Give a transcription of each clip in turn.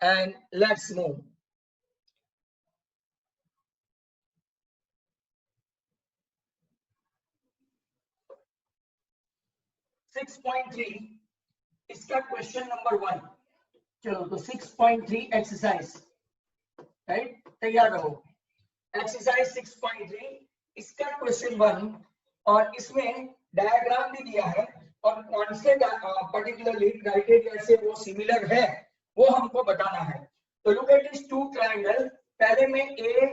and let's move. Six 6.3 इसका question number 1। चलो तो 6.3 एक्सरसाइज, राइट, तैयार रहो। एक्सरसाइज 6.3 इसका क्वेश्चन 1 और इसमें डायग्राम भी दिया है और कौन से पर्टिकुलरली क्राइटेरिया से वो सिमिलर है वो हमको बताना है। तो look at this two triangle, पहले में ए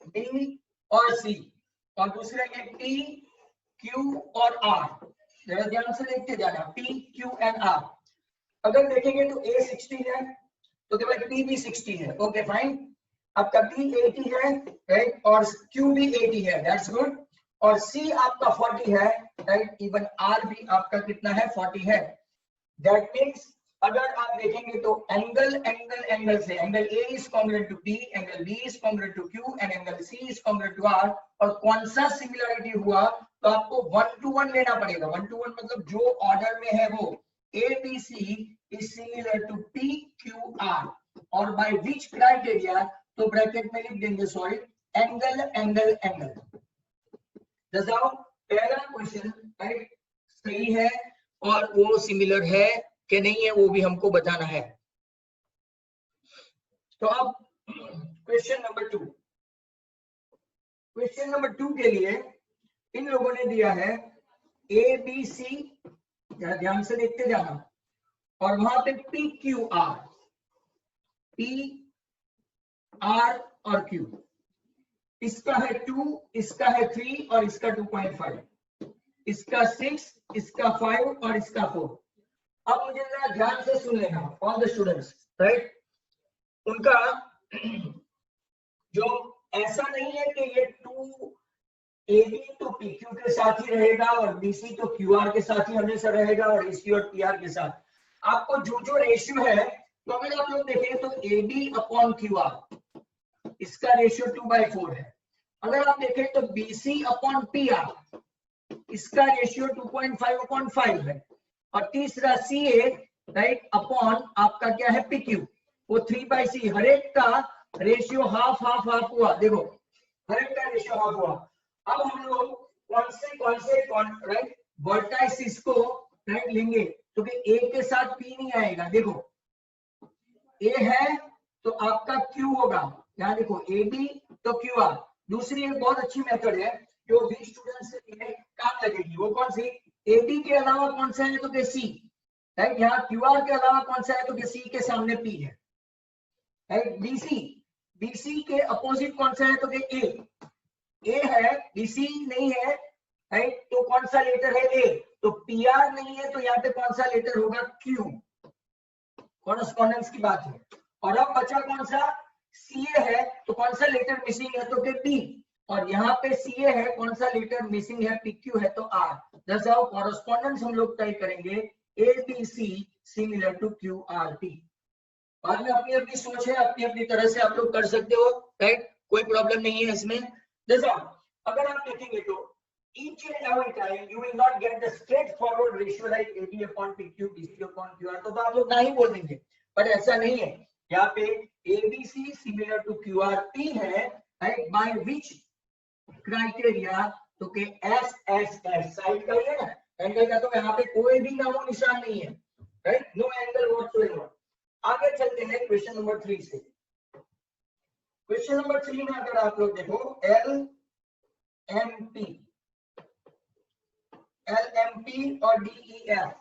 बी और सी और दूसरे में पी क्यू और आर। जरा ध्यान से देखते जाना, पी क्यू एंड आर। अगर देखेंगे तो ए 60 है तो केवल पी भी 60 है, ओके फाइन। आपका पी 80 है, राइट, और क्यू भी 80 है, दैट्स गुड। और सी आपका 40 है, राइट, इवन आर भी आपका कितना है, 40 है। दैट मीन्स अगर आप देखेंगे तो एंगल से angle A is congruent to P, angle B is congruent to Q and angle C is congruent to R. और कौन सा सिमिलरिटी हुआ तो आपको 1 to 1 लेना पड़ेगा। 1 to 1 मतलब जो ऑर्डर में है वो A B C is similar to P Q R. और बाय विच क्राइटेरिया, तो ब्रैकेट में लिख देंगे, सॉरी, एंगल। जैसा पहला क्वेश्चन, राइट, सही है और वो सिमिलर है कि नहीं है वो भी हमको बताना है। तो अब क्वेश्चन नंबर 2। क्वेश्चन नंबर 2 के लिए इन लोगों ने दिया है ए बी सी, ध्यान से देखते जाना, और वहां पे P Q R, P R और क्यू। इसका है 2, इसका है 3 और इसका 2.5, इसका 6, इसका 5 और इसका 4। अब मुझे जरा ध्यान से सुन लेना ऑल द स्टूडेंट्स, राइट। उनका जो ऐसा नहीं है कि ये 2 AB तो PQ के साथ ही रहेगा और BC तो QR के साथ ही हमेशा रहेगा और AC और PR के साथ। आपको जो रेशियो है, तो अगर आप लोग देखें तो AB अपॉन QR इसका रेशियो 2/4 है। अगर आप देखें तो BC अपॉन PR इसका रेशियो 2.5/5 है। और तीसरा CA, राइट, अपॉन आपका क्या है, PQ, वो 3/C। हर एक का रेशियो हाफ हुआ, देखो हर एक का रेशियो हाफ हुआ। अब हम लोग कौन से राइट वर्टाइसिस को, राइट, लेंगे, क्योंकि तो ए के साथ पी नहीं आएगा। देखो ए है तो आपका क्यू होगा, यहाँ देखो ए बी तो क्यू आर। दूसरी एक बहुत अच्छी मेथड है जो भी स्टूडेंट्स के लिए काम लगेगी, वो कौन सी, ए बी के अलावा कौन सा है तो के सी, राइट, यहाँ क्यू आर के अलावा कौन सा है तो के सी के सामने पी है, राइट। बीसी के अपोजिट कौन सा है तो के ए है, बीसी नहीं है, राइट, तो कौन सा लेटर है, ए। तो पीआर नहीं है तो यहाँ पे कौन सा लेटर होगा, क्यू। कॉरेस्पॉन्डेंस की बात है। और अब बचा कौन सा, सीए है, तो कौन सा लेटर मिसिंग है तो के पी। और यहाँ पे सीए है, कौन सा लेटर मिसिंग है, पीक्यू है तो आर। दैट्स हाउ कॉरेस्पॉन्डेंस हम लोग तय करेंगे, A B C similar to Q R P. बाद में अपनी अपनी सोच है, अपनी अपनी तरह से आप लोग कर सकते हो, राइट, कोई प्रॉब्लम नहीं है इसमें। जैसा अगर आप देखेंगे तो each and every time you will not get the straightforward ratio like AB upon PQ, BC upon QR, तो आप लोग नहीं बोल देंगे, पर ऐसा नहीं है। यहाँ पे ABC similar to QRP है, right, by which criteria, तो के SSS साइड का है ना एंगल का, तो यहाँ पे कोई भी नामो निशान नहीं है, राइट, नो एंगल व्हाटसोएवर। आगे चलते हैं क्वेश्चन नंबर 3 से। क्वेश्चन नंबर 3 में अगर आप लोग देखो LMP और DEF,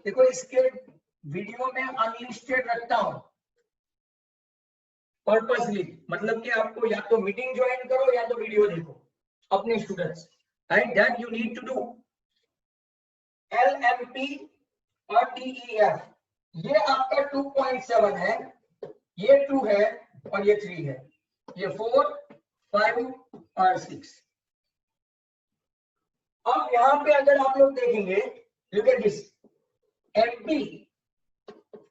देखो इसके वीडियो में अनलिस्टेड रखता हूं पर्पसली, मतलब कि आपको या तो मीटिंग ज्वाइन करो या तो वीडियो देखो अपने students, right, that you need to do. LMP और DEF ये आपका 2.7 है, ये 2 है और ये 3 है, ये 4, 5 और 6। अब यहाँ पे अगर आप लोग देखेंगे, look at this, MP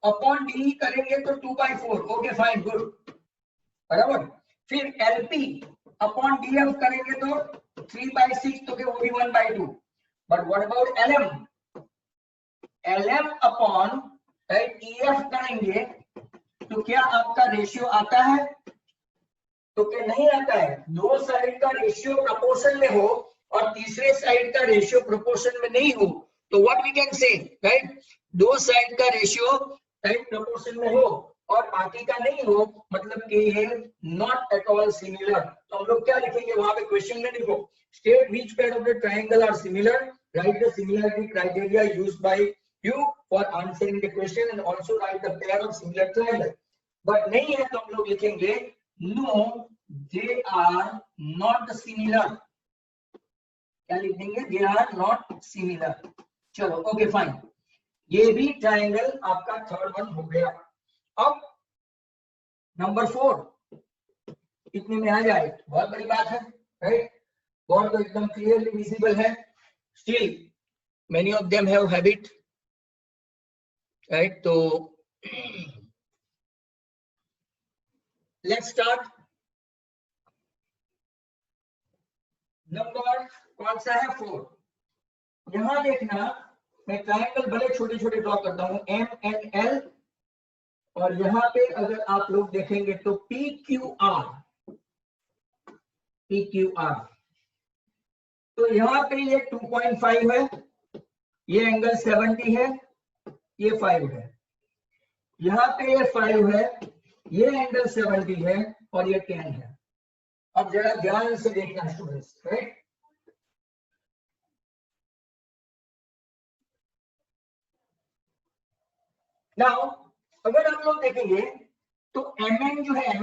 upon D करेंगे तो 2/4, ओके फाइन, गुड, बराबर। फिर LP अपॉन DF करेंगे तो 3/6, तो वो भी 1/2। But what about LM upon right, EF करेंगे तो क्या आपका रेशियो आता है? तो क्या नहीं आता है? दो साइड का रेशियो प्रोपोर्शन में हो और तीसरे साइड का रेशियो प्रोपोर्शन में नहीं हो, तो what we can say, right, दो साइड का रेशियो राइट प्रोपोर्शन में हो और बाकी का नहीं हो, मतलब कि ये नॉट एट ऑल सिमिलर। तो हम लोग क्या लिखेंगे वहां पे क्वेश्चन में? देखो, state which pair of the triangle are similar, right the similarity criteria used by you for answering the question and also write the pair of similar triangle। but नहीं है तो हम लोग लिखेंगे no they are not similar। क्या लिखेंगे? they are not similar। चलो okay fine, ये भी ट्रायंगल आपका थर्ड वन हो गया। अब नंबर 4 इतने में आ जाए, बहुत बड़ी बात है, राइट, बहुत तो एकदम क्लियरली विजिबल है। Still many of them have habit, right, तो लेट्स स्टार्ट। नंबर कौन सा है? 4। यहां देखना, मैं ट्रायंगल बड़े छोटे छोटे ड्रॉ करता हूं, MNL, और यहाँ पे अगर आप लोग देखेंगे तो PQR, तो यहाँ पे ये 2.5 है, ये एंगल 70 है, ये 5 है, यहाँ पे ये 5 है, ये एंगल 70 है और ये 10 है। अब जरा ध्यान से देखना स्टूडेंट्स, राइट, नाउ अगर आप लोग देखेंगे तो MN जो है,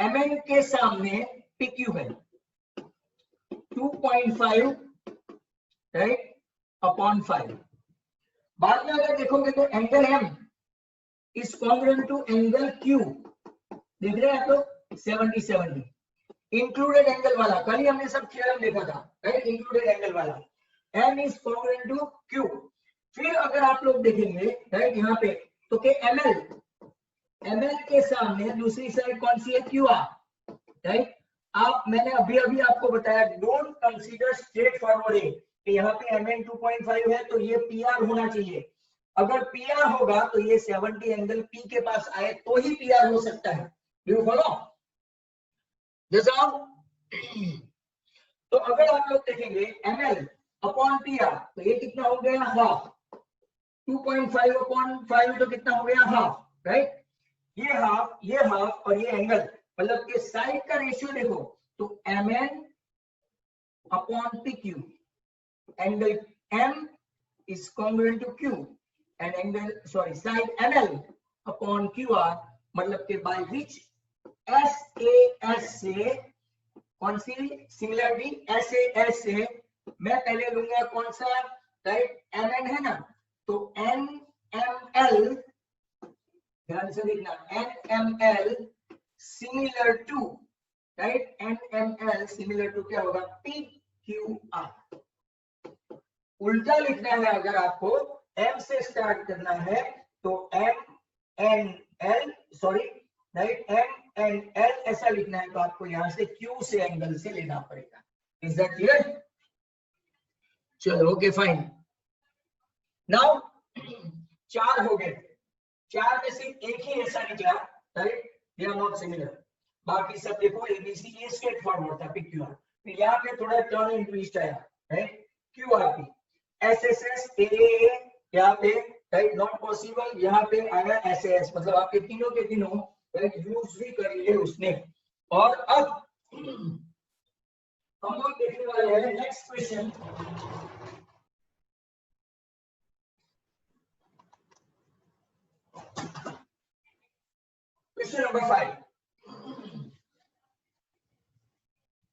MN के सामने PQ है 2.5, राइट, अपॉन 5। बाद में अगर देखोगे तो angle M is congruent to angle Q, देख रहे हैं तो 70 इंक्लूडेड एंगल वाला, कल ही हमने सब थ्योरम देखा था, राइट, इंक्लूडेड एंगल वाला M is congruent to Q। फिर अगर आप लोग देखेंगे, राइट, यहाँ पे तो के ML के सामने दूसरी साइड कौन सी है? QR, right. आप, मैंने अभी आपको बताया, डोंट कंसीडर स्ट्रेट फॉरवर्ड कि यहाँ पे MN 2.5 है तो ये PR होना चाहिए। अगर PR होगा तो ये 70 एंगल P के पास आए तो ही PR हो सकता है। Do you follow? जैसा तो अगर आप लोग देखेंगे ML अपॉन PR तो ये कितना हो गया? हाफ। 2.5 अपॉन 5 तो कितना हो गया? Half, right. ये हाफ और ये एंगल, मतलब कि साइड का रेशियो देखो तो MN upon PQ, angle M is congruent to Q and angle, sorry, side ML upon QR, मतलब कि by which SAS से कौन सी सिमिलरिटी? SAS से मैं पहले लूंगा कौन सा? राइट, MN है ना, तो NML, ध्यान से देखना, NML similar to, right, NML similar to क्या होगा? PQR। उल्टा लिखना है अगर आपको, M से स्टार्ट करना है तो MNL, सॉरी, राइट, MNL ऐसा लिखना है तो आपको यहां से Q से एंगल से लेना पड़ेगा। Is that clear? चलो ओके फाइन। नाउ 4 हो गए, 4 में से एक ही ऐसा निकला, right, they are not similar. बाकी सब देखो ABC, ये स्ट्रेट फॉरवर्ड था, PQR। फिर यहाँ पे थोड़ा टर्न एंड ट्विस्ट आया, राइट, QRP, SSS, AA यहाँ पे, राइट, नॉट पॉसिबल, यहाँ पे आया SAS, मतलब आपके तीनों के तीनों, राइट, यूज भी कर लिए उसने। और अब हम लोग देखने वाले हैं next question. Question number 5।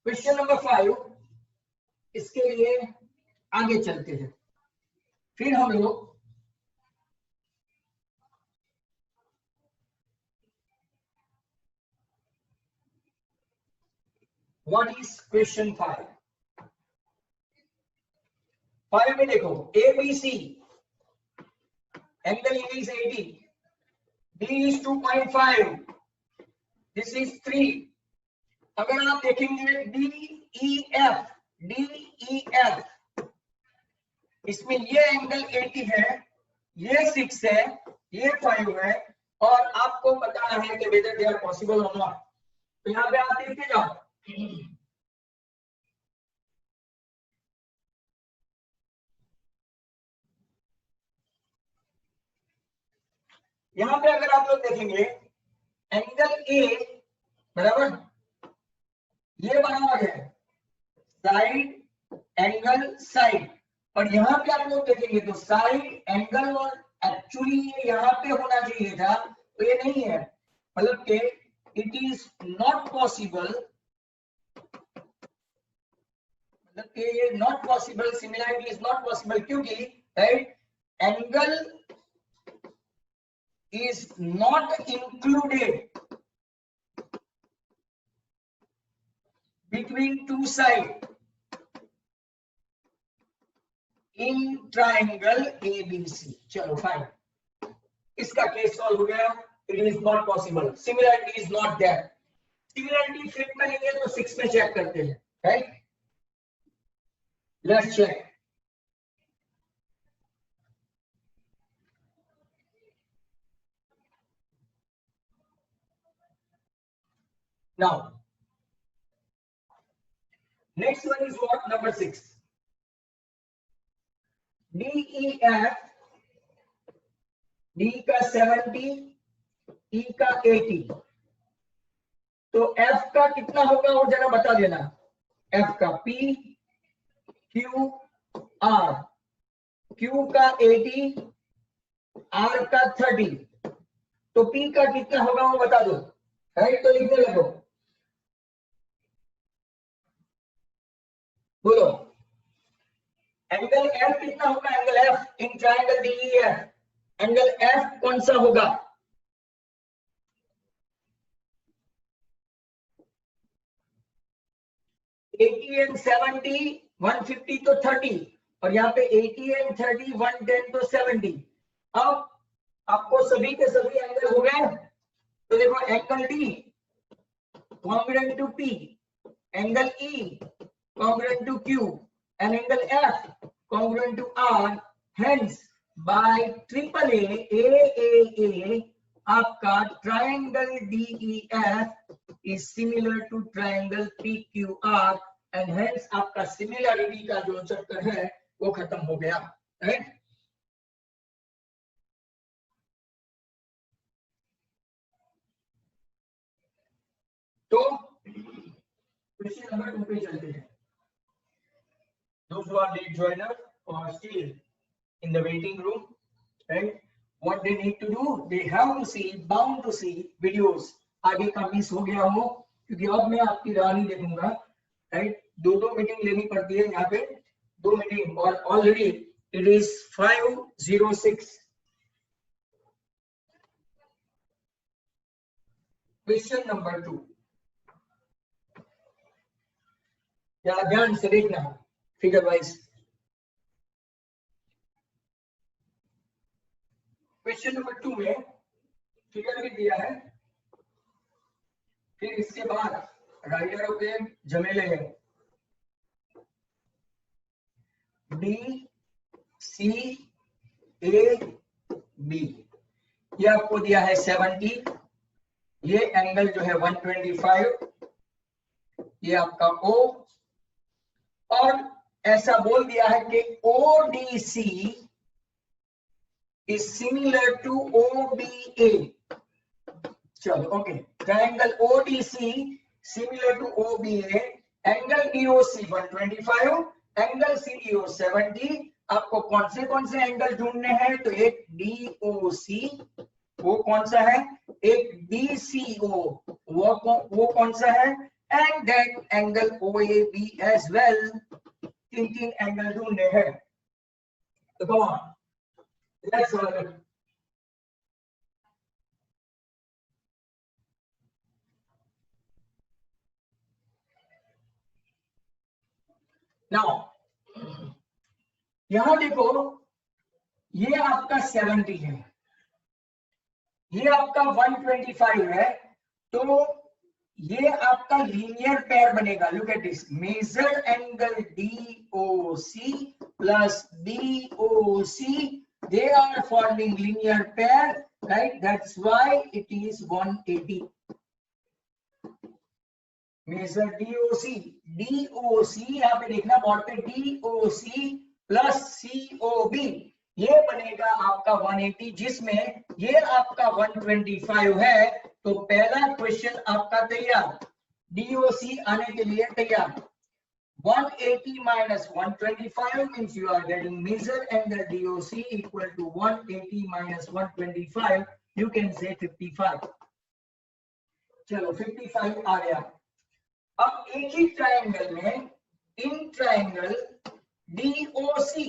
Question number 5, इसके लिए आगे चलते हैं, फिर हम लोग व्हाट इज क्वेश्चन 5। 5 में देखो, ABC angle A is 80, D is 2.5, this is 3। अगर आप देखेंगे DEF, इसमें ये एंगल 80 है ये 6 है, ये 5 है, और आपको बताना है कि वेदर दे आर पॉसिबल और नॉट। तो यहाँ पे आप देखते जाओ, यहाँ पे अगर आप लोग देखेंगे एंगल ए बराबर ये बना हुआ है साइड एंगल साइड, और यहाँ पे आप लोग देखेंगे तो साइड एंगल और एक्चुअली ये यहाँ पे होना चाहिए था, तो ये नहीं है, मतलब कि इट इज नॉट पॉसिबल, मतलब कि ये not possible, similarity is not possible, क्योंकि right angle is not included between two sides in triangle ABC। चलो फाइन, इसका केस सॉल्व हो गया। It is not possible, similarity is not there. Similarity fit में नहीं है तो 6 में चेक करते हैं, right? Let's check. Now next one is what? Number 6. DEF, D का 70, E का 80, तो F का कितना होगा वो जरा बता देना। F का P Q R, Q का 80, R का 30, तो P का कितना होगा वो बता दो, राइट? तो लिखने लगो, बोलो एंगल F कितना होगा? Angle F in triangle DEF, angle F कौन सा होगा? एटी एंड 70, 150 तो 30, और यहाँ पे 80 एंड 30, 110 तो 70। अब आपको सभी के सभी एंगल हो गए, तो देखो angle D congruent to P, angle E congruent to Q, and angle F congruent to R. Hence, by triple A, आपका triangle DEF is similar to triangle PQR, and hence आपका similarity का जो चक्कर है वो खत्म हो गया, राइट? तो क्वेश्चन नंबर 2 पे चलते हैं। Those who are late joiner or still in the waiting room, right? What they need to do, they have to see, bound to see videos। आगे का मिस हो गया हो, क्योंकि अब मैं आपकी राह नहीं देखूंगा, राइट? दो मीटिंग लेनी पड़ती है यहाँ पे, 2 मीटिंग, और already it is 5:06। Question number 2, या ध्यान से देखना फिगर वाइज। क्वेश्चन नंबर 2 में फिगर भी दिया है, फिर इसके बाद राइडरों के झमेले हैं। B C A B, ये आपको दिया है 70, ये एंगल जो है 125, ये आपका O, और ऐसा बोल दिया है कि ODC is similar to OBA। चलो okay, triangle ODC similar to OBA, angle DOC 125, angle CDO 70। आपको कौन से एंगल ढूंढने हैं? तो एक DOC, वो कौन सा है? एक DCO, वो कौन सा है? And then angle OAB as well. तीन एंगल ढूंढने हैं, तो go on, let's solve. Now यहां देखो, ये आपका 70 है, ये आपका 125 है, तो ये आपका लीनियर पेयर बनेगा। Look at this, measure angle DOC plus DOC they are forming linear pair, right? That's why it is 180. Measure DOC, DOC यहाँ पे देखना बोर्ड पे, DOC प्लस COB, ये बनेगा आपका 180, जिसमें ये आपका 125 है। तो पहला क्वेश्चन आपका तैयार, DOC आने के लिए तैयार। 180 minus 125 means you are getting measure angle DOC equal to 180 minus 125, you can say 55। चलो 55 आ गया। अब एक ही ट्रायंगल में, in triangle DOC,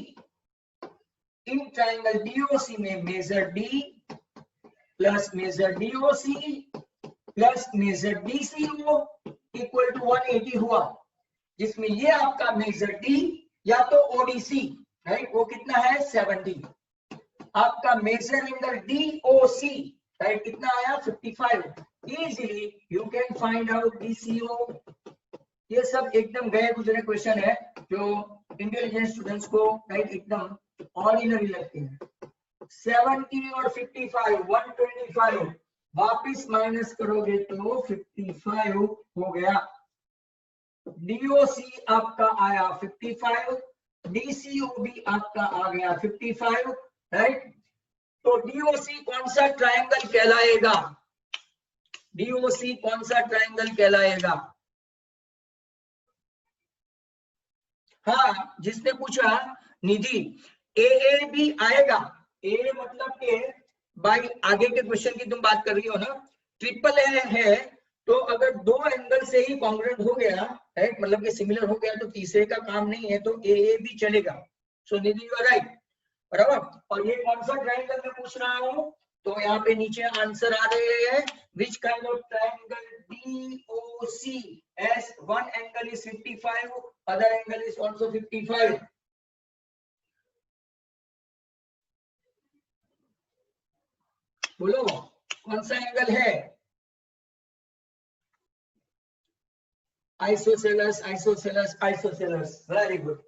in triangle DOC में measure D plus measure DOC plus measure DCO equal to 180 हुआ, जिसमें ये आपका मेजर D या तो ODC, राइट, वो कितना है 70। आपका मेजर एंगल DOC, राइट, कितना आया 55। Easily you can find out DCO। ये सब एकदम गए गुजरे क्वेश्चन है जो इंटेलिजेंट स्टूडेंट्स को, राइट, एकदम ऑर्डिनरी लगते हैं। 70 और 55, 125 वापिस माइनस करोगे तो 55 हो गया। DOC आपका आया 55, DCO भी आपका आ गया 55, राइट। तो DOC कौन सा ट्रायंगल कहलाएगा? DOC कौन सा ट्रायंगल कहलाएगा? हाँ, जिसने पूछा निधि, AAB आएगा। A मतलब के भाई आगे के क्वेश्चन की तुम बात कर रही हो ना, ट्रिपल है तो अगर दो एंगल से ही कॉन्ग्रुएंट हो गया, राइट, मतलब कि सिमिलर हो गया, तो तीसरे का काम नहीं है, तो AAB चलेगा। सो निधि यू आर राइट, बराबर। और ये कौन सा ट्रायंगल में पूछ रहा हूं, तो यहाँ पे नीचे आंसर आ रहे हैं, which kind of triangle DOC as one angle is 55, other angle is also 55। बोलो कौन सा एंगल है? Isosceles, isosceles, isosceles, very good.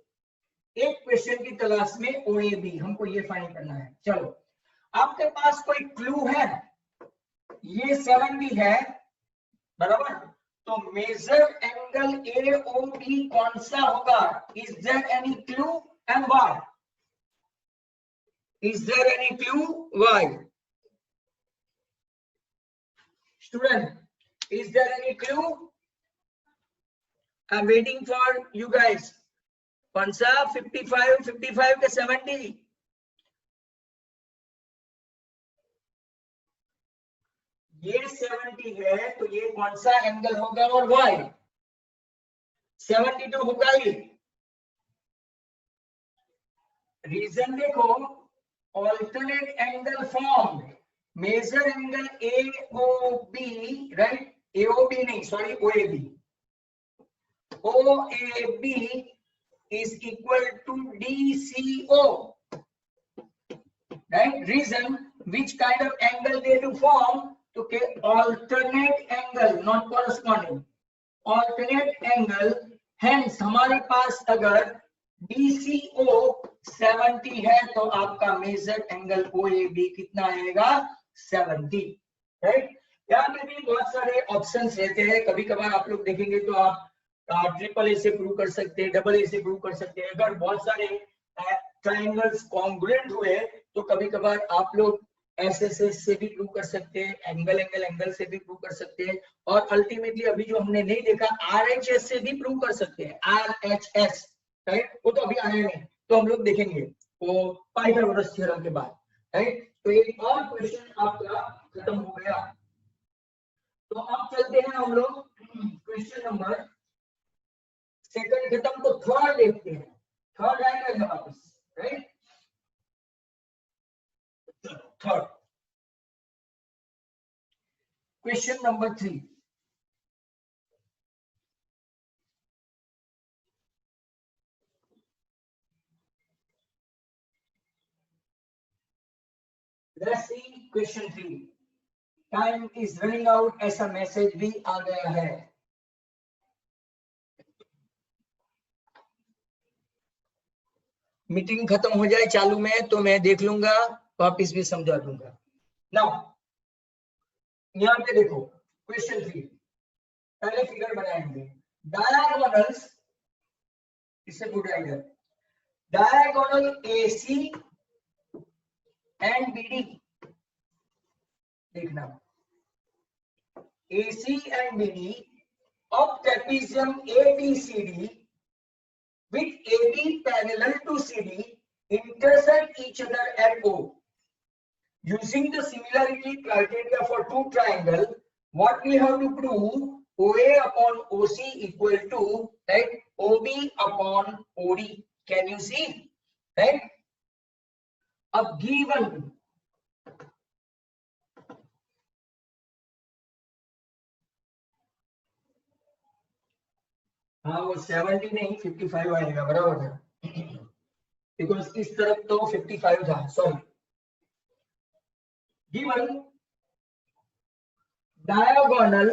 एक क्वेश्चन की तलाश में OAB, हमको ये फाइंड करना है। चलो, आपके पास कोई क्लू है? ये 70 है, बराबर, तो मेजर एंगल AOB कौन सा होगा? Is there any clue and why? Is there any clue, why? Student, is there any clue? I am waiting for you guys. कौन सा 55, 55 के 70? ये 70 है, तो ये कौन सा एंगल होगा और वाई? 72 होगा ही। रीजन देखो, alternate angle form, measure angle AOB, right, AOB नहीं, sorry, OAB, OAB is equal to DCO, right? Reason, which kind of angle they do form? तो के alternate angle, not corresponding, alternate angle। hence हमारे पास अगर DCO 70 है, तो आपका major angle OAB कितना आएगा? 70, राइट। यहाँ पे भी बहुत सारे ऑप्शंस रहते हैं, कभी कभार आप लोग देखेंगे तो आप ट्रिपल ए से प्रूव कर सकते हैं, डबल ए से प्रूव कर सकते हैं। अगर बहुत सारे ट्रायंगल्स कॉन्ग्रुएंट हुए तो कभी कभार आप लोग SSS से भी प्रूव कर सकते हैं, एंगल से भी प्रूव कर सकते हैं, और अल्टीमेटली अभी जो हमने नहीं देखा RHS से भी प्रूव कर सकते हैं, RHS, राइट, वो तो अभी आया नहीं, तो हम लोग देखेंगे वो पाइथागोरस थ्योरम के बाद, राइट। तो एक और क्वेश्चन आपका खत्म हो गया। तो अब चलते हैं हम लोग क्वेश्चन नंबर सेकंड खत्म, तो थर्ड देखते हैं। थर्ड आएगा वापस, right. Third question number 3। Let's see question 3. Time is running out, ऐसा मैसेज भी आ गया है। मीटिंग खत्म हो जाए चालू में तो मैं देख लूंगा, वापिस भी समझा दूंगा। नाउ यहाँ पे देखो क्वेश्चन 3, पहले फिगर बनाएंगे डायगोनल्स, इससे good idea, diagonal AC and BD, देखना AC and BD of trapezium ABCD with AB parallel to CD intersect each other at O. Using the similarity criteria for two triangles, what we have to prove? OA upon OC equal to, right, OB upon OD. Can you see, right? अब given हाँ वो 70 नहीं 55 आएगा, बराबर है, because इस तरफ तो 55 था, सॉरी। गिवन डायगोनल,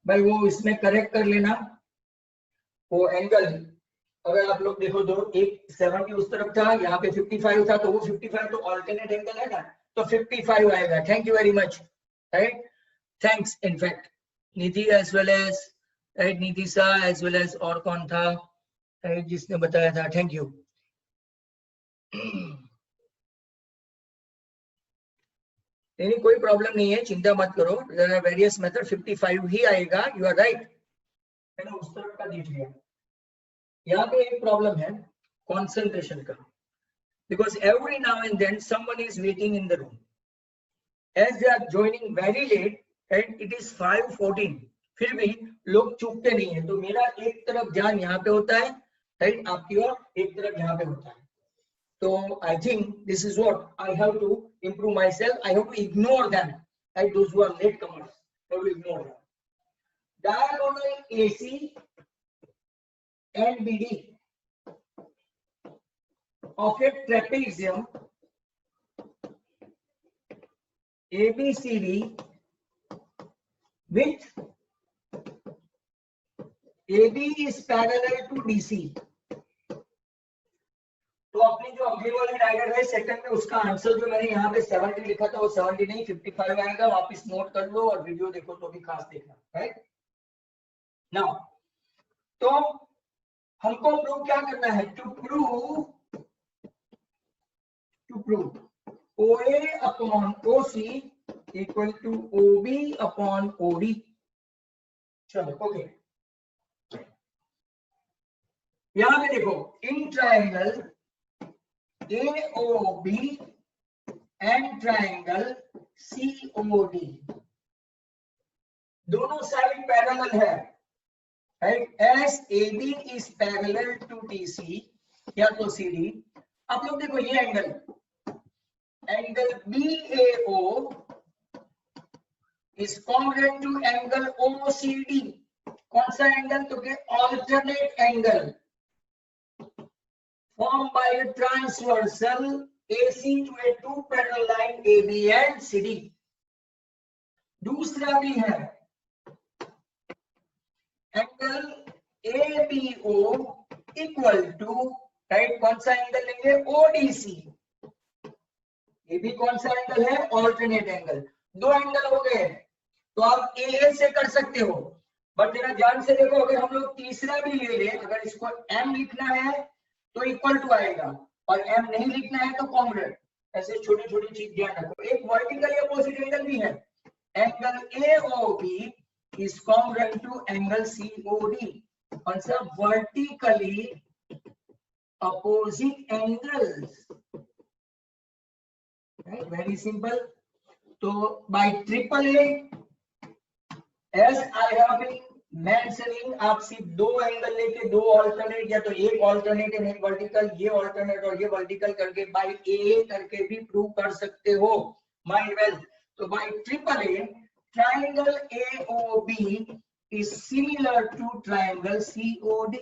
भाई वो इसमें करेक्ट कर लेना, वो एंगल अगर आप लोग देखो तो एक 70 उस तरफ था, यहाँ पे 55 था, तो वो 55 तो ऑल्टरनेट एंगल है ना, तो 55 आएगा। Thank you very much, right, thanks in fact Nidhi as well as, right, Nitisha as well as, और कौन था राइट जिसने बताया था, थैंक यू। नहीं कोई प्रॉब्लम नहीं है, चिंता मत करो, देयर आर वेरियस मेथड, 55 ही आएगा, यू आर राइट। मैंने उस तरफ का देख लिया। यहाँ पे एक प्रॉब्लम है कंसंट्रेशन का, because every now and then someone is waiting in the room, as they are joining very late and it is 5:14, फिर भी लोग चुपते नहीं है, तो मेरा एक तरफ ध्यान यहाँ पे होता है, राइट, आपकी ओर एक तरफ यहाँ पे होता है, तो I think this is what I have to improve myself. I have to ignore them, right, those who are late comers, I have to ignore them. Diagonal AC and BD of a trapezium ABCD with AB is parallel to DC. तो अपनी जो अगली वाली diagram है second में, उसका answer जो मैंने यहाँ पे 70 लिखा था वो 70 नहीं 55 आएगा, वापस नोट कर लो और वीडियो देखो तो भी खास देखना, राइट। नाउ तो हमको प्रूव क्या करना है, to prove OA upon OC equal to OB upon OD। चलो ओके, यहां पे देखो in triangle AOB and triangle COD, दोनों साइड पैरेलल है, right, as AB is parallel to DC या तो CD। आप लोग देखो ये angle BAO is congruent to angle OCD, कौन सा एंगल, तो के alternate angle formed by a transversal AC to a two parallel line AB and CD। दूसरा भी है angle ABO equal to, right, कौन सा एंगल लेंगे, ODC, ये भी कौन सा एंगल है, ऑल्टरनेट एंगल। दो एंगल हो गए, तो आप AA से कर सकते हो, बट जरा ध्यान से देखो, अगर हम लोग तीसरा भी ले ले, अगर इसको M लिखना है तो इक्वल टू आएगा, और M नहीं लिखना है तो कॉन्ग्रुएंट। ऐसे छोटी छोटी चीज ध्यान रखो। एक वर्टिकल अपोजिट एंगल भी है, angle AOB is congruent to angle COD, कौन सा, vertically opposite angles, very simple. तो by triple A, as I have been mentioning, आप सिर्फ दो एंगल लेके दो ऑल्टरनेट, या तो एक ऑल्टरनेट एंड एक वर्टिकल, ये ऑल्टरनेट और ये वर्टिकल करके बाय ए करके भी प्रूव कर सकते हो, माइंड वेल। तो by triple A triangle AOB is similar to triangle COD,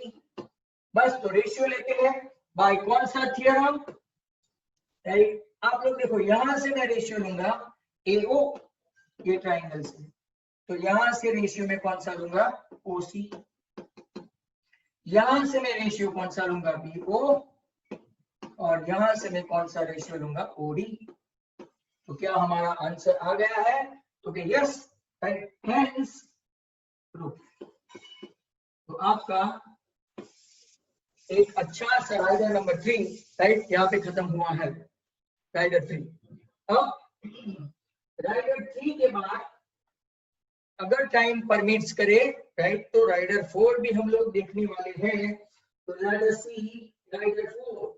बस तो रेशियो लेते हैं बाय कौन सा थ्योरम, राइट। आप लोग देखो यहां से मैं रेशियो लूंगा AO ये ट्रायंगल से, तो यहां से रेशियो में कौन सा लूंगा, OC। यहां से मैं रेशियो कौन सा लूंगा, BO, और यहां से मैं कौन सा रेशियो लूंगा, OD। तो क्या हमारा आंसर आ गया है, तो कि यस, हेंस प्रूफ। तो आपका एक अच्छा सा राइडर नंबर 3 राइट यहाँ पे खत्म हुआ है, राइडर 3। अब राइडर 3 के बाद अगर टाइम परमिट्स करे राइट, तो राइडर 4 भी हम लोग देखने वाले हैं। तो लेट अस सी राइडर 4।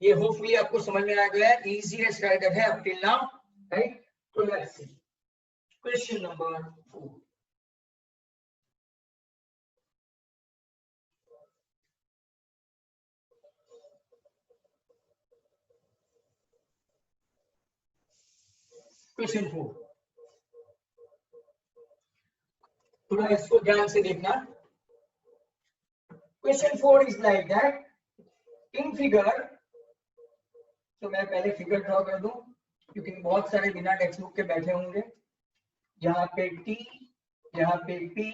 ये होपफुली आपको समझ में आ गया, इजीएस्ट राइडर है अप टिल नाउ, राइट। तो let's see question number 4। Question 4, थोड़ा इसको ध्यान से देखना। Question 4 is like that, in figure, तो मैं पहले फिगर ड्रॉ कर दूं क्योंकि बहुत सारे बिना टेक्स्ट बुक के बैठे होंगे। यहाँ पे T, यहाँ पे P,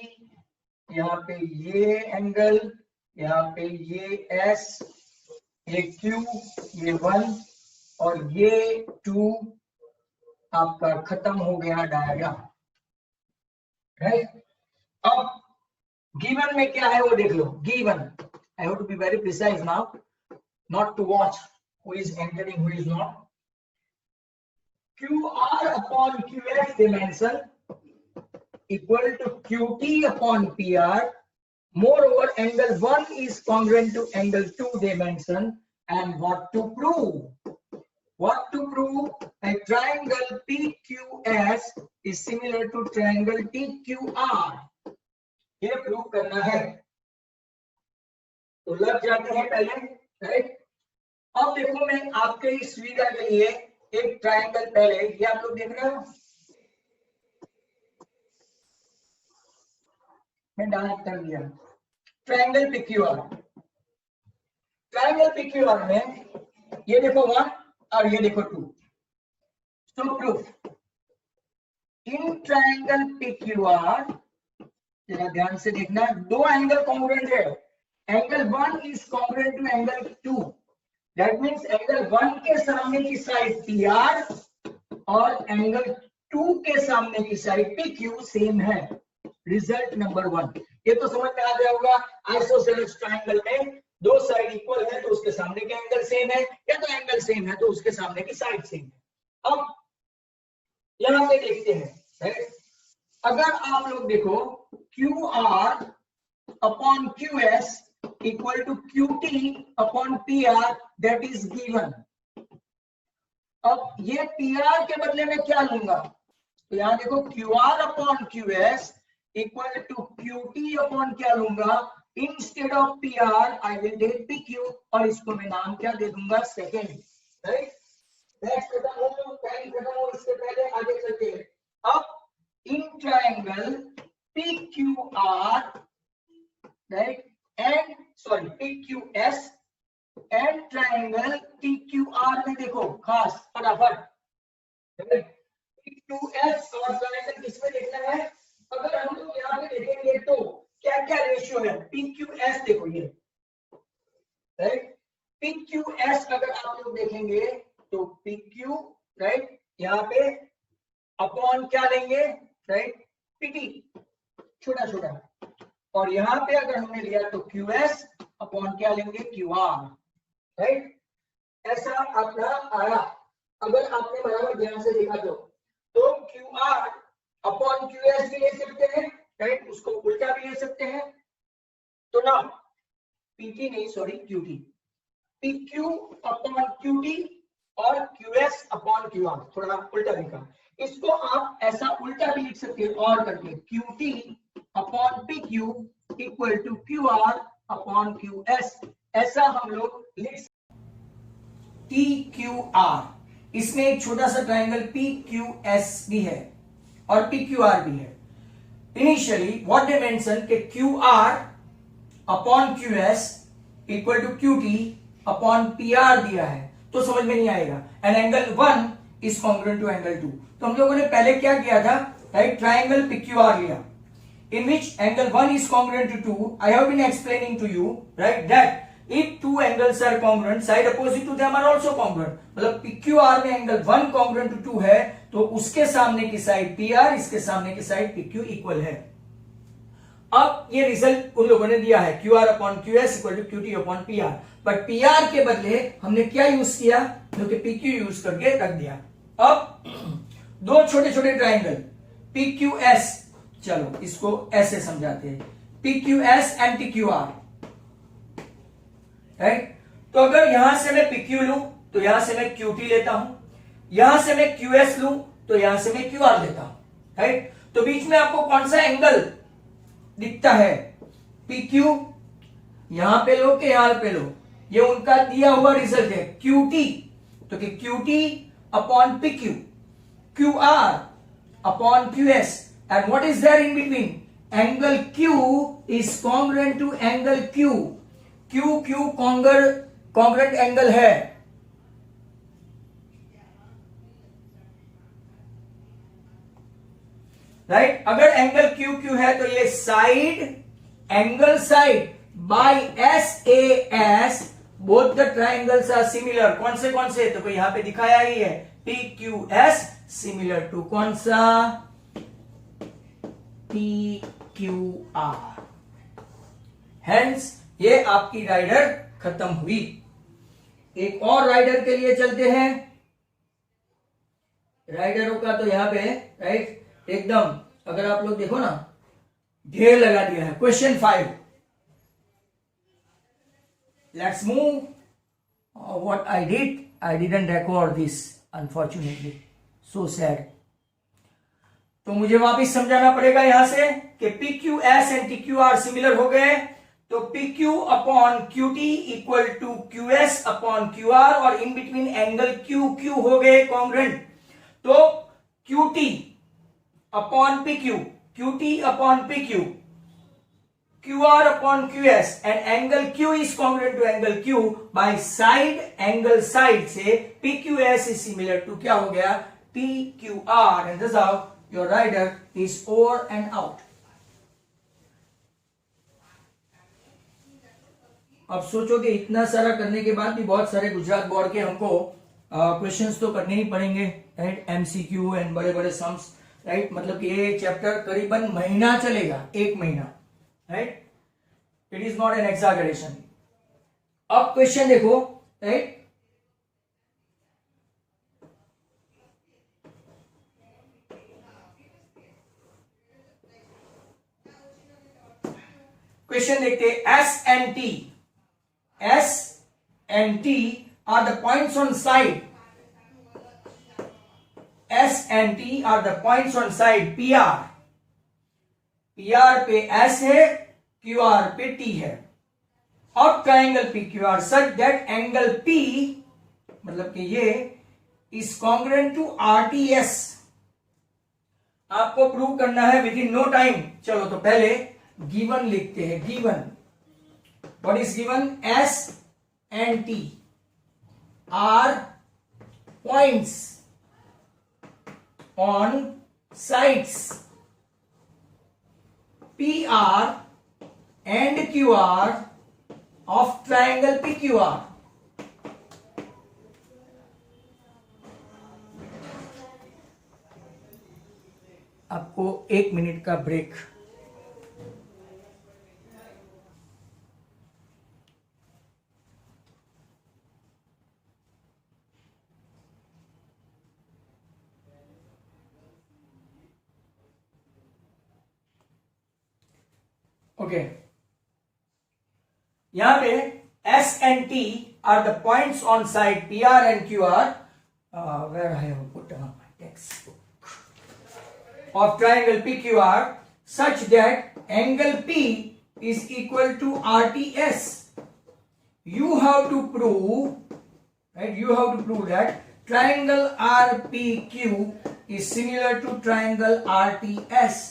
यहाँ पे ये एंगल, यहाँ पे ये S, ये Q, ये 1 और ये 2 आपका खत्म हो गया डायग्राम, राइट। अब गिवन में क्या है वो देख लो। Given, I have to be very precise now, not to watch who is entering, who is not. QR upon QS dimension equal to QT upon PR. Moreover, angle 1 is congruent to angle 2 dimension. And what to prove? What to prove? A triangle PQS is similar to triangle TQR. ये prove करना है, तो लग जाते हैं पहले, right. अब देखो मैं आपके सुविधा के लिए एक ट्रायंगल, पहले ये आप लोग देख रहे हो, मैं डायरेक्ट कर दिया ट्रायंगल PQR। ट्रायंगल PQR में ये देखो 1 और ये देखो 2। So proof, in triangle PQR, जरा ध्यान से देखना, दो एंगल कॉन्ग्रुएंट है। Angle 1 is congruent to angle 2। That means angle 1 के सामने की साइड PR और एंगल 2 के सामने की साइड PQ सेम है। रिजल्ट नंबर 1, ये तो समझ में आ गया होगा। आइसोसेलेस ट्रायंगल में दो साइड इक्वल है तो उसके सामने के एंगल सेम है, या तो एंगल सेम है तो उसके सामने की साइड सेम है। अब यहां पे देखते हैं, अगर आप लोग देखो QR upon QS equal to QT upon PR, that is given. अब ये PR के बदले में क्या लूंगा, तो यहां देखो QR upon QS equal to QT upon क्या लूंगा, instead of PR I will take PQ और इसको मैं नाम क्या दे दूंगा, सेकेंड, राइट। नेक्स्ट खत्म हो, टाइम खत्म हो, इससे पहले आगे चलते हैं। अब इन triangle PQR, right, and sorry PQS and triangle TQR में देखो खास फटाफट, PQS और ट्रायंगल किसमें देखना है। अगर हम लोग यहाँ पे देखेंगे तो क्या क्या रेशियो है, PQS देखो ये, राइट। PQS अगर आप लोग देखेंगे तो PQ, राइट, यहाँ पे अपॉन क्या लेंगे, राइट, PT, छोटा छोटा, और यहाँ पे अगर हमने लिया तो QS अपॉन क्या लेंगे, QR, राइट। ऐसा अपना आया। अगर आपने बराबर ध्यान से देखा तो QR अपॉन QS भी ले सकते हैं, राइट, उसको उल्टा भी ले सकते हैं। तो ना PT नहीं, sorry QT, PQ upon QT और QS अपॉन QR, थोड़ा उल्टा लिखा। इसको आप ऐसा उल्टा भी लिख सकते हैं और करके, QT upon PQ equal to QR upon QS, ऐसा हम लोग लिख सकते। TQR, इसमें एक छोटा सा ट्रायंगल PQS भी है और PQR भी है। इनिशियली व्हाट दे मेंशन के QR upon QS equal to QT upon PR दिया है, तो समझ में नहीं आएगा। And angle 1 is congruent to angle 2। तो हम लोगों ने पहले क्या किया था, राइट, ट्रायंगल PQR लिया, in which angle 1 is congruent to 2. I have been explaining to you, right, that if two angles are congruent, side opposite to them are also congruent. मतलब PQR में एंगल 1 congruent to 2 है, तो उसके सामने की side PR, इसके सामने की साइड PQ इक्वल है। अब ये रिजल्ट उन लोगों ने दिया है QR upon QS equal to QT upon PR, but PR के बदले हमने क्या यूज किया, जो कि PQ यूज करके रख दिया। अब दो छोटे छोटे ट्राइंगल PQS, चलो इसको ऐसे समझाते हैं, PQS एंड PQR, राइट। तो अगर यहां से मैं PQ लूं तो यहां से मैं QT लेता हूं, यहां से मैं QS लूं तो यहां से मैं QR लेता हूं, राइट। तो बीच में आपको कौन सा एंगल दिखता है, PQ, यहां पे लो कि यहां पे लो, ये उनका दिया हुआ रिजल्ट है QT, तो कि QT upon PQ, QR upon QS, and what is there in between? Angle Q is congruent to angle Q. Q congruent angle है, राइट। अगर एंगल QQ है तो ये side, angle side by SAS, both the triangles are similar. कौन से तो कोई यहां पे दिखाया ही है, PQS सिमिलर टू कौन सा, PQR। हेंस ये आपकी राइडर खत्म हुई। एक और राइडर के लिए चलते हैं। राइडरों का तो यहां पे राइट एकदम, अगर आप लोग देखो ना, ढेर लगा दिया है। Question 5, let's move. What I didn't record this unfortunately, so sad. तो मुझे वापिस समझाना पड़ेगा यहां से कि PQS एंड PQR सिमिलर हो गए, तो PQ upon QT equal to QS upon QR, और इन बिटवीन एंगल QQ हो गए कॉन्ग्रुएंट। तो QT upon PQ, QT upon PQ, QR upon QS, and angle Q is congruent to angle Q by side, angle side से PQS is similar to क्या हो गया, PQR, and thus how your rider is over and out. अब सोचो कि इतना सारा करने के बाद भी बहुत सारे गुजरात बोर्ड के हमको क्वेश्चंस तो करने ही पड़ेंगे, राइट, MCQ एंड बड़े बड़े सम्स, राइट। मतलब कि ये चैप्टर करीबन महीना चलेगा, 1 महीना, right. It is not an exaggeration. अब क्वेश्चन देखो, राइट, क्वेश्चन देखते हैं। S and T are the points on side. S and T are the points on side PR. PR पे S है, QR पे T है। अब triangle PQR such that angle P, मतलब कि ये is congruent to RTS। आपको prove करना है विद इन नो टाइम। चलो तो पहले गिवन लिखते हैं। Given, what is given? S and T are points on sides PR and QR of triangle PQR. आपको 1 मिनट का ब्रेक। ओके, यहां पे S and T are the points on side PR and QR. Where I have put my textbook of triangle PQR such that angle P is equal to RTS. You have to prove, right? You have to prove that triangle RPQ is similar to triangle RTS.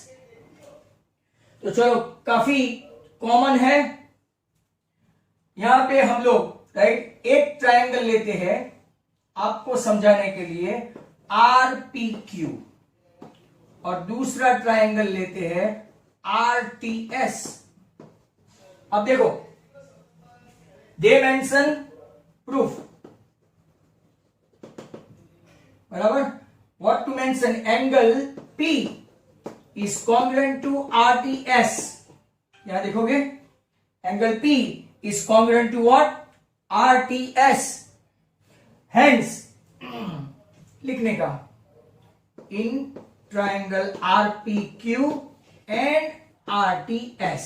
तो चलो काफी common है। यहां पे हम लोग right एक triangle लेते हैं आपको समझाने के लिए RPQ, और दूसरा ट्राइंगल लेते हैं RTS। अब देखो, दे मेंशन प्रूफ, बराबर, what to mention, angle P is congruent to RTS। यहां देखोगे, angle P is congruent to what, RTS। Hence लिखने का, in triangle RPQ and RTS,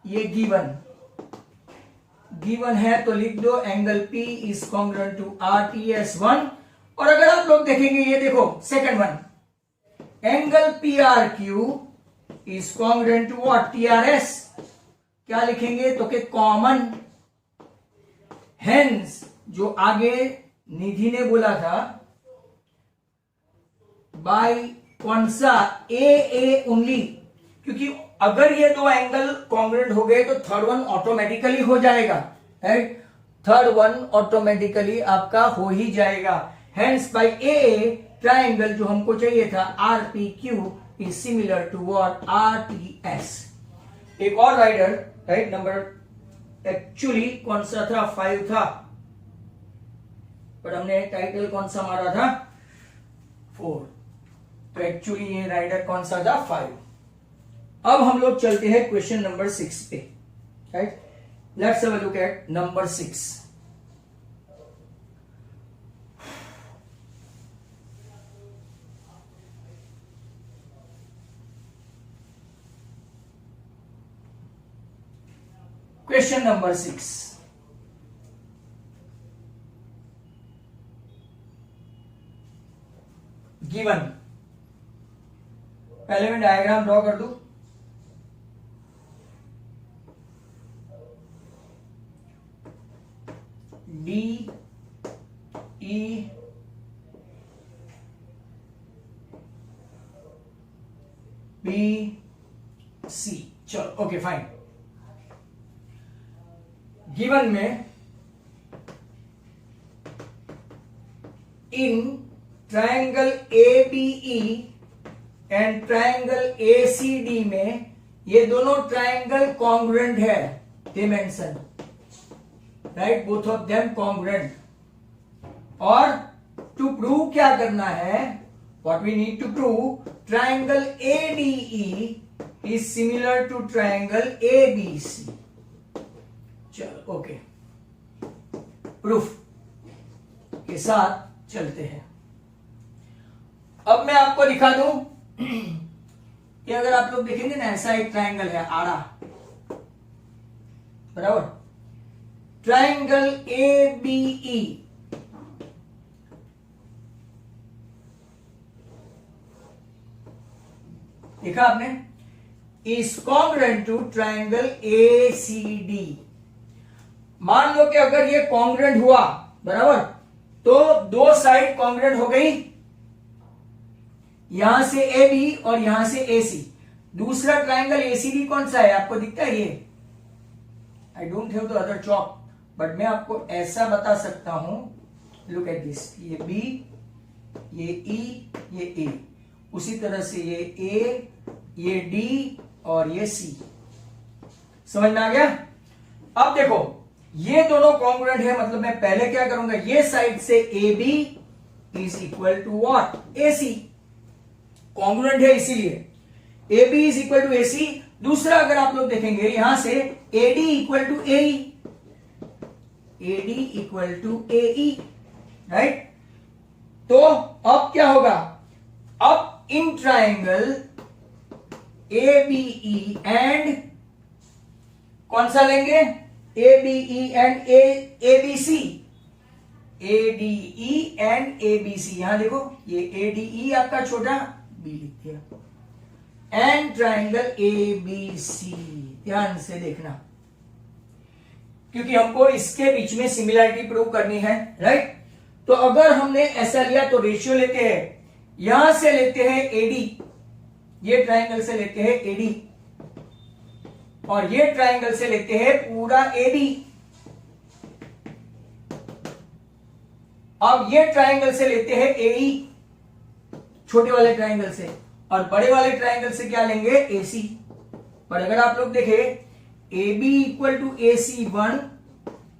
ये गिवन है तो लिख दो angle P is congruent to RTS 1। और अगर आप लोग देखेंगे, ये देखो second one, angle PRQ is congruent to what, TRS। क्या लिखेंगे तो के कॉमन। हेंस जो आगे निधि ने बोला था, बाय कौन सा, AA ओनली, क्योंकि अगर ये दो एंगल कॉन्ग्रुएंट हो गए तो थर्ड वन ऑटोमेटिकली हो जाएगा, राइट, थर्ड वन ऑटोमेटिकली आपका हो ही जाएगा। हेंस बाय AA ट्राइंगल जो हमको चाहिए था RPQ is similar to what, RTS। एक और राइडर, राइट, नंबर एक्चुअली कौन सा था, 5 था, पर हमने टाइटल कौन सा मारा था, 4, तो एक्चुअली ये राइडर कौन सा था, 5। अब हम लोग चलते हैं क्वेश्चन नंबर 6 पे, right, let's have a look at number 6। Question number 6, given, पहले मैं डायग्राम ड्रॉ कर दूं। DEBC, चलो ओके फाइन। गिवन में in triangle ABE and triangle ACD में ये दोनों ट्रायंगल कॉन्ग्रुएंट है, dimension, right, both of them congruent. और टू प्रूव क्या करना है, what we need to prove, triangle ADE is similar to triangle ABC। चलो ओके, प्रूफ के साथ चलते हैं। अब मैं आपको दिखा दूं कि अगर आप लोग देखेंगे ना, ऐसा एक ट्रायंगल है आड़ा, बराबर, ट्रायंगल ABE, देखा आपने, is congruent to triangle ACD। मान लो कि अगर ये कॉन्ग्रुएंट हुआ, बराबर, तो दो साइड कॉन्ग्रुएंट हो गई, यहां से AB और यहां से AC। दूसरा ट्रायंगल ACD कौन सा है, आपको दिखता है ये, आई don't have the other chalk, but मैं आपको ऐसा बता सकता हूं, लुक एट दिस, ये B, ये E, ये A, उसी तरह से ये A, ये D और ये C। समझ में आ गया? अब देखो, ये दोनों कॉन्ग्रुएंट है, मतलब मैं पहले क्या करूंगा, ये साइड से AB is equal to what, AC, कॉन्ग्रुएंट है इसीलिए AB is equal to AC। दूसरा अगर आप लोग देखेंगे यहां से AD equal to AE, AD equal to AE, right. तो अब क्या होगा, अब इन ट्रायंगल ABE एंड कौन सा लेंगे, ABE and ABC, ADE and ABC। यहां देखो, ये ADE आपका छोटा B लिख दिया, एंड ट्रायंगल ABC, ध्यान से देखना, क्योंकि हमको इसके बीच में सिमिलरिटी प्रूव करनी है, राइट। तो अगर हमने ऐसा लिया तो रेशियो लेते हैं, यहां से लेते हैं AD, ये ट्रायंगल से लेते हैं AD, और ये ट्रायंगल से लेते हैं पूरा AB। अब ये ट्रायंगल से लेते हैं AE, छोटे वाले ट्रायंगल से, और बड़े वाले ट्राइंगल से क्या लेंगे, AC। पर अगर आप लोग देखें AB equal to AC1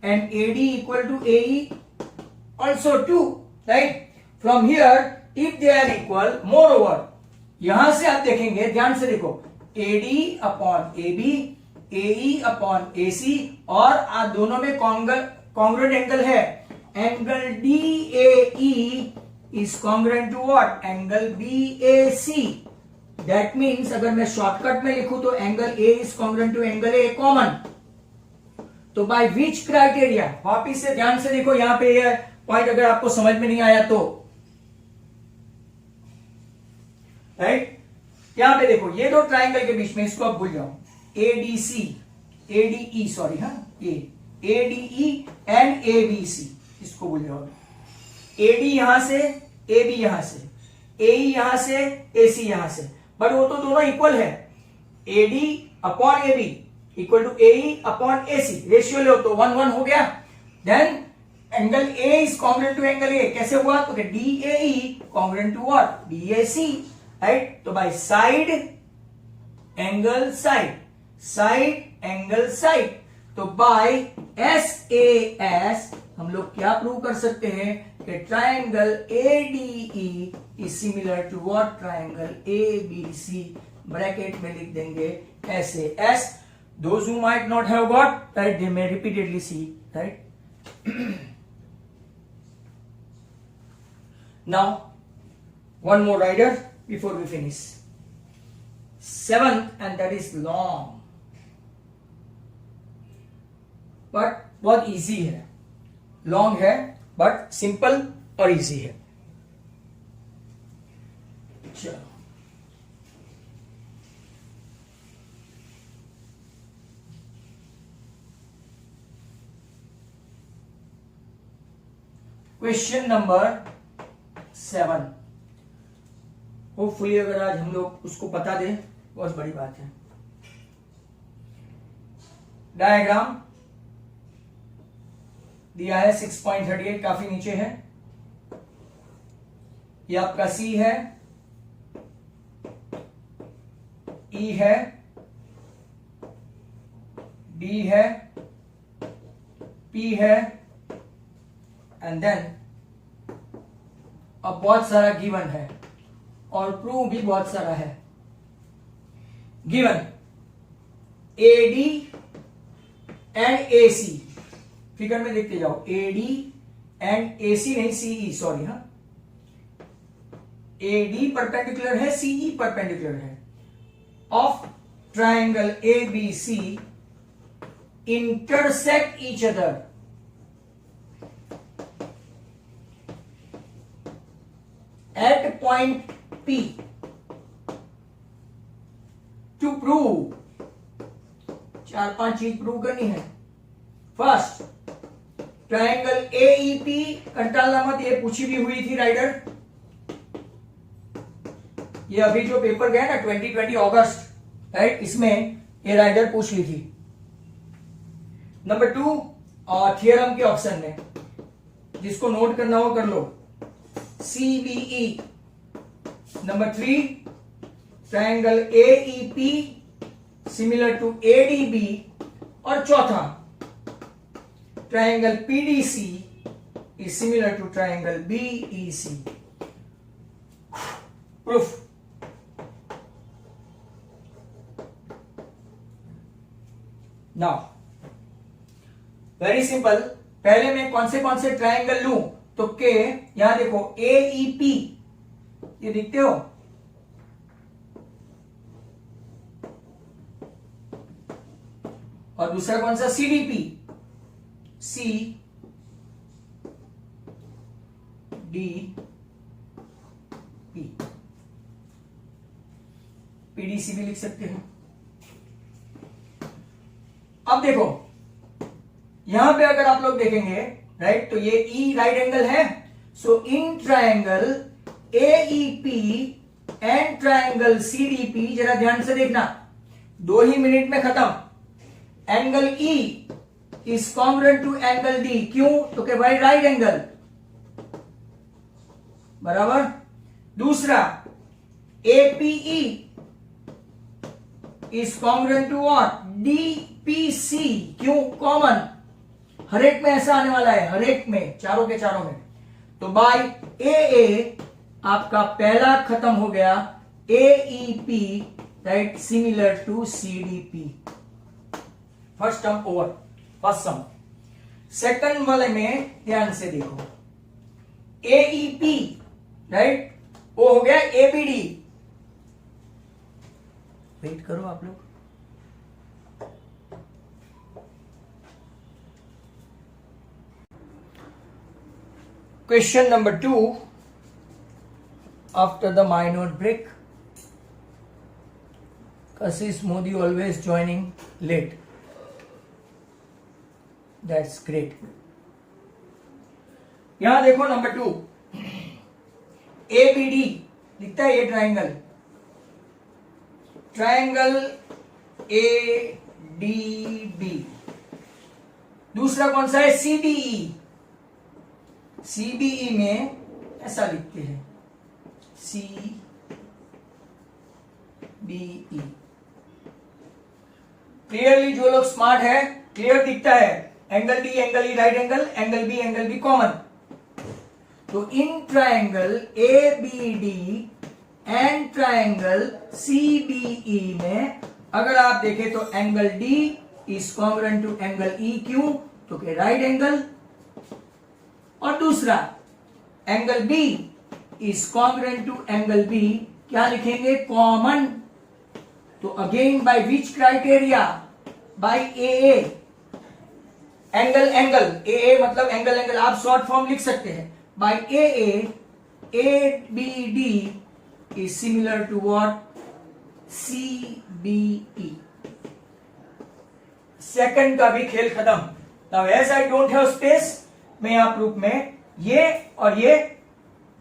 and AD equal to AE also 2, right? From here if they are equal, moreover यहां से आप देखेंगे, ध्यान से देखो, AD upon AB, AE upon AC, और दोनों में कॉन्ग्रुएंट एंगल है। Angle DAE is congruent to what? Angle BAC। That means अगर मैं शॉर्टकट में लिखूं तो angle A is congruent to angle A common. तो बाय विच क्राइटेरिया, वापिस से ध्यान से देखो, यहां पे ये पॉइंट अगर आपको समझ में नहीं आया तो, राइट? यहां पे देखो, ये दो ट्राइंगल के बीच में, इसको आप भूल जाओ, ADE सॉरी, हाँ, ADE एंड ABC, इसको भूल जाओ। AD यहां से, AB यहां से, AE यहां से, AC यहां से, बट वो तो दोनों इक्वल है। AD upon AB equal to AE upon AC, ratio लो तो 1:1 हो गया। Then angle A is congruent to angle A, कैसे हुआ? तो DAE congruent to what? BAC, right? तो by side angle side, side angle side, तो बाय SAS हम लोग क्या प्रूव कर सकते हैं कि triangle ADE is similar to what? Triangle ABC, bracket में लिख देंगे SAS। Those who might not have got, right, they may repeatedly see, right? Now, one more rider before we finish. 7th, and that is long, but बहुत easy है। Long है but simple और easy है। चलो, question number 7। Hopefully अगर आज हम लोग उसको बता दें, बहुत बड़ी बात है। डायग्राम दिया है 6.38, काफी नीचे है। ये आपका C है, E है, D है, P है, एंड देन अब बहुत सारा गिवन है और प्रूव भी बहुत सारा है। Given AD and AC, figure में देखते जाओ, AD एंड AC नहीं, CE सॉरी, हाँ, AD परपेंडिकुलर है, CE परपेंडिकुलर है, of triangle ABC intersect each other at point P to prove. 4-5 चीज प्रूव करनी है। फर्स्ट, ट्राइंगल AEP, कंटालना मत, ये पूछी भी हुई थी राइडर, ये अभी जो पेपर गया ना 2020 अगस्त, राइट, इसमें ये राइडर पूछ ली थी। नंबर 2, थियरम के ऑप्शन में, जिसको नोट करना हो कर लो, CBE। Number 3, triangle AEP similar to ADB, और चौथा, triangle PDC is similar to triangle BEC। Proof, now very simple. पहले मैं कौन से ट्राइंगल लूं, तो के यहां देखो AEP, ये दिखते हो, और दूसरा कौन सा? CDP, CDP, PDC भी लिख सकते हैं। अब देखो यहां पे अगर आप लोग देखेंगे, राइट, तो ये E राइट एंगल है, so in triangle AEP and triangle CDP, जरा ध्यान से देखना, 2 ही मिनट में खत्म। Angle E is congruent to angle D, क्यों? तो के भाई राइट एंगल, बराबर। दूसरा, APE is congruent to what? DPC. क्यों? कॉमन, हर एक में ऐसा आने वाला है, हर एक में, चारों के चारों में। तो बाय AA आपका पहला खत्म हो गया, AEP right similar to CDP। First term over, first sum. Second वाले में ध्यान से देखो, AEP राइट वो हो गया ABD। वेट करो आप लोग, question number 2 after the minute break. Kassis Modi always joining late. That's great. यहां देखो नंबर 2, ABD दिखता है, ये ट्राइंगल, ट्राइंगल ADB। दूसरा कौन सा है? CBE। CBE में ऐसा लिखते हैं, CBE। क्लियरली जो लोग स्मार्ट है, क्लियर दिखता है, angle D angle E right angle B common. तो इन triangle ABD and triangle CBE में अगर आप देखें तो angle D is congruent to angle E। क्यों? तो के राइट एंगल। और दूसरा angle B is congruent to angle B, क्या लिखेंगे? कॉमन। तो again by which criteria? By AA। Angle AA मतलब एंगल आप शॉर्ट फॉर्म लिख सकते हैं, by AA ABD is similar to what? CBE। Second का भी खेल खत्म। Now as I don't have space, मैं यहां प्रूफ में ये और ये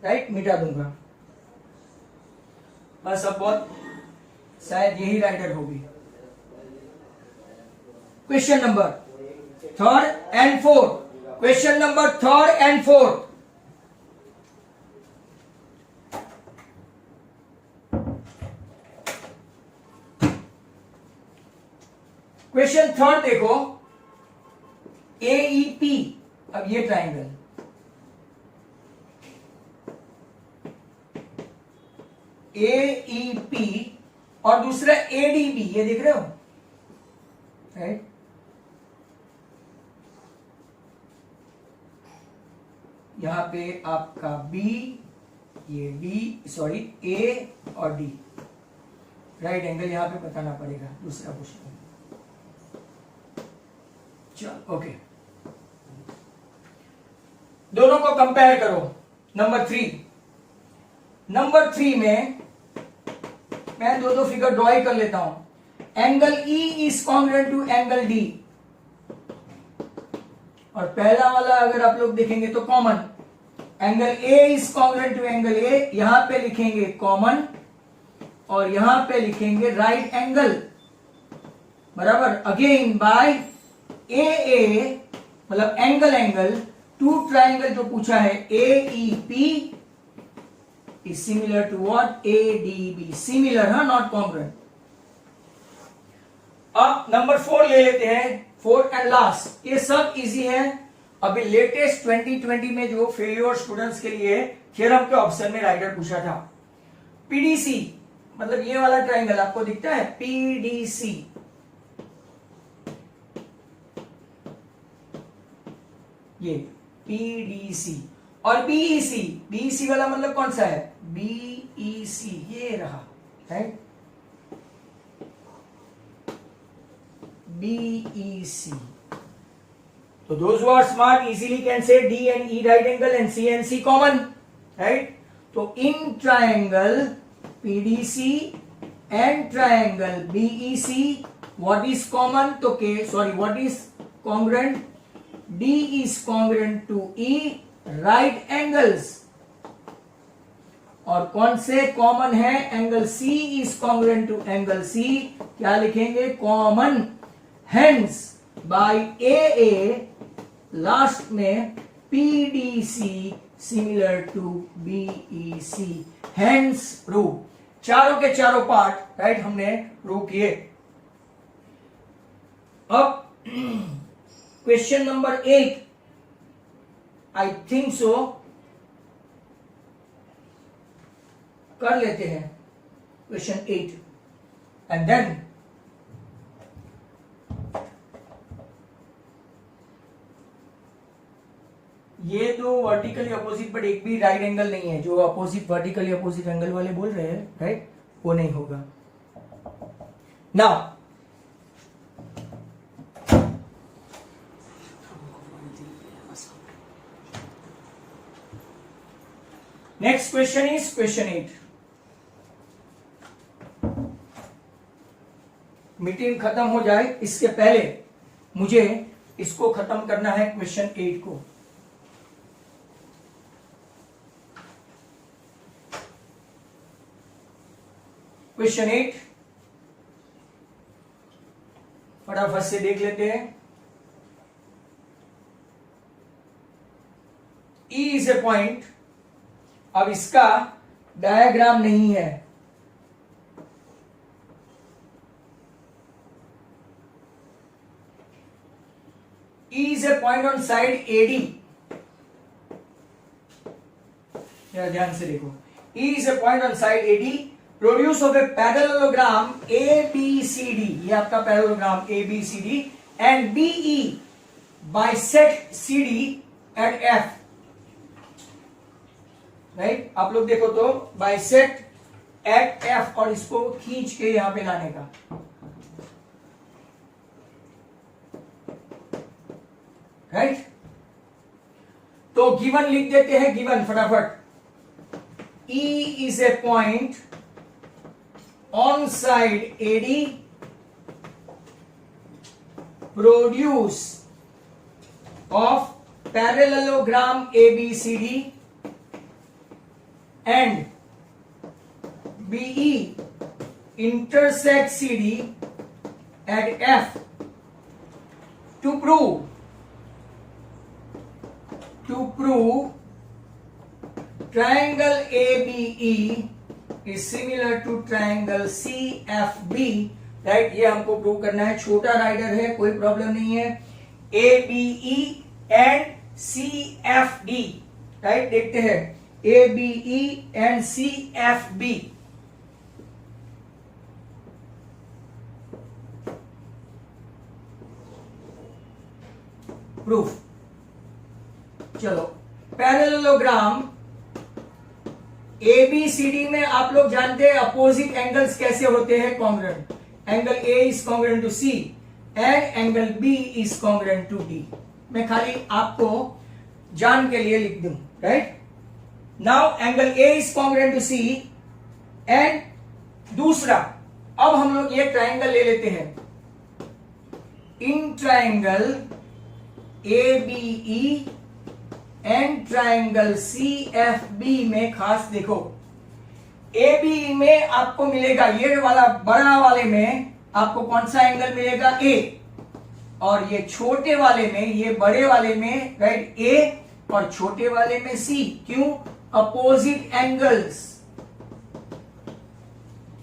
राइट मिटा दूंगा, बस। अब बहुत शायद यही राइडर होगी। Question number 3 and 4, question number 3 and 4। Question 3 देखो, AEP, अब ये ट्राइंगल AEP और दूसरा ADB, ये देख रहे हो राइट? यहां पे आपका B, ये D, सॉरी A और D, राइट एंगल यहां पे बताना पड़ेगा, दूसरा क्वेश्चन। चलो ओके, दोनों को कंपेयर करो। नंबर 3 में मैं दो फिगर ड्रॉ ही कर लेता हूं। Angle E is congruent to angle D, और पहला वाला अगर आप लोग देखेंगे तो common. Angle A is congruent to angle A, यहां पे लिखेंगे कॉमन और यहां पे लिखेंगे राइट एंगल, बराबर। अगेन बाय AA मतलब एंगल टू ट्राइंगल जो पूछा है AEP is similar to what? ADB। Similar है, नॉट कॉन्ग्रुएंट। अब नंबर 4 ले लेते हैं, 4 एंड लास्ट। ये सब इजी है। अभी लेटेस्ट 2020 में जो फेल्योर स्टूडेंट्स के लिए थ्योरम के ऑप्शन में राइडर पूछा था, PDC मतलब ये वाला ट्राइंगल आपको दिखता है, PDC। ये PDC और BEC वाला मतलब कौन सा है? BEC, ये रहा राइट, BEC। तो those who are smart easily can say D and E right angle and C and C common, right? तो in triangle PDC and triangle BEC what is common? तो what is congruent? D is congruent to E, right angles। और कौन से common है? Angle C is congruent to angle C, क्या लिखेंगे? Common. Hence by AA last में PDC similar to BEC, hence prove. चारों के चारों पार्ट राइट हमने प्रूव किए। अब question number 8 I think so कर लेते हैं, क्वेश्चन 8 एंड देन ये दो वर्टिकली अपोजिट बट एक भी राइट एंगल नहीं है, जो अपोजिट वर्टिकली अपोजिट एंगल वाले बोल रहे हैं राइट, वो नहीं होगा। Now next question is question 8। Meeting खत्म हो जाए इसके पहले मुझे इसको खत्म करना है, क्वेश्चन 8 को। क्वेश्चन 8 फटाफट से देख लेते हैं। E is a point. अब इसका डायग्राम नहीं है, E is a point on side AD। ध्यान से देखो, E is a point on side AD, produce of a parallelogram ABCD, ये आपका parallelogram ABCD, and BE bisect CD at F। Right, आप लोग देखो तो बाइसेक्ट एट F, और इसको खींच के यहां पे लाने का। राइट, तो गिवन लिख देते हैं, गिवन फटाफट। E is a point on side AD, produce of parallelogram ABCD and BE intersect CD at F to prove triangle ABE is similar to triangle CFB। Right, ये हमको प्रूव करना है। छोटा राइडर है, कोई प्रॉब्लम नहीं है। ABE एंड CFD, राइट, देखते हैं ABE एंड CFB। प्रूफ, चलो। पैरेललोग्राम ABCD में आप लोग जानते हैं अपोजिट एंगल्स कैसे होते हैं, congruent. Angle A is congruent to C and angle B is congruent to D। मैं खाली आपको जान के लिए लिख दूं, right. Now angle A is congruent to C and दूसरा, अब हम लोग ये ट्राइंगल ले लेते हैं। In triangle ABE and triangle CFB में खास देखो, ABE में आपको मिलेगा ये वाला बड़ा वाले में आपको कौन सा एंगल मिलेगा, A, और ये छोटे वाले में, ये बड़े वाले में, राइट, A और छोटे वाले में C। क्यों? Opposite angles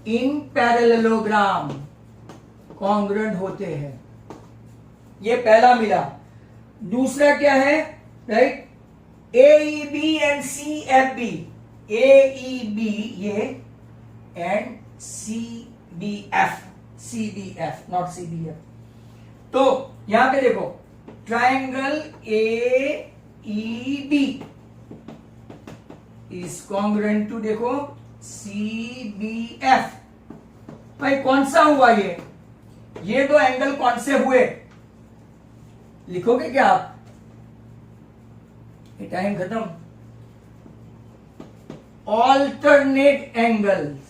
in parallelogram congruent होते हैं। ये पहला मिला। दूसरा क्या है, right, AEB and CFB, AEB ये एंड CBF नॉट CBF। तो यहां पे देखो triangle AEB is congruent to देखो CBF। भाई कौन सा हुआ ये दो एंगल कौन से हुए, लिखोगे क्या आप? ये टाइम खत्म। ऑल्टरनेट एंगल्स,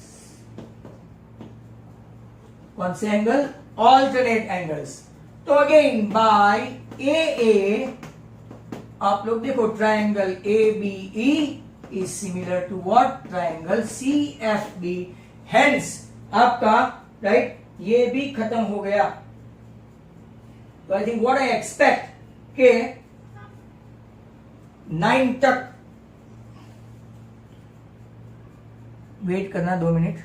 कौन से एंगल? Alternate angles. तो अगेन बाय AA आप लोग देखो triangle ABE is similar to what, triangle CFB। Hence आपका राइट ये भी खत्म हो गया। तो I think what I expect के 9 तक वेट करना 2 मिनट।